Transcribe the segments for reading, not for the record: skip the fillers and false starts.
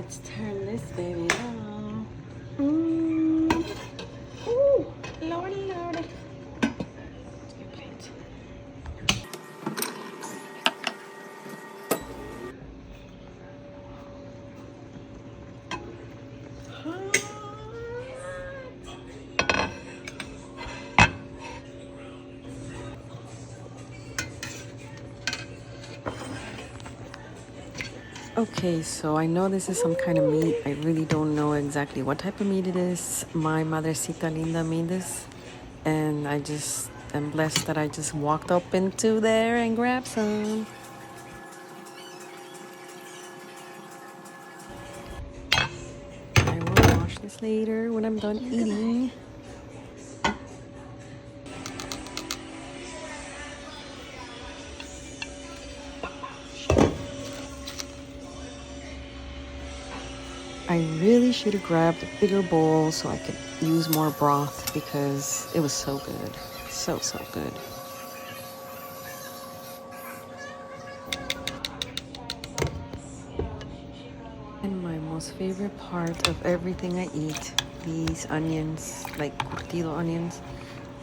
Let's turn this baby on. Ooh, lordy, lordy. Good plate. Okay, so I know this is some kind of meat. I really don't know exactly what type of meat it is. My Madrecita Linda made this, and I just am blessed that I just walked up into there and grabbed some. I will wash this later when I'm done eating. I really should have grabbed a bigger bowl so I could use more broth because it was so good. So, so good. And my most favorite part of everything I eat, these onions, like curtido onions.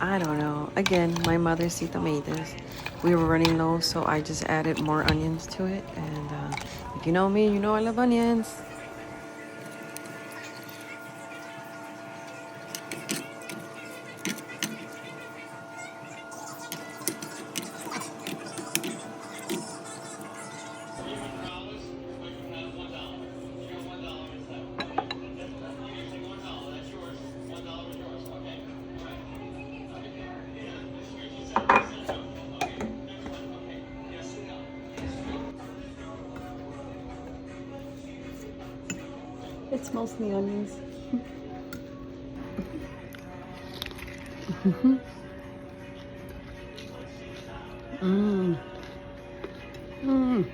I don't know. Again, my Madrecita made this. We were running low, so I just added more onions to it. And if you know me, you know I love onions. It's mostly onions. Mmm. Mmm.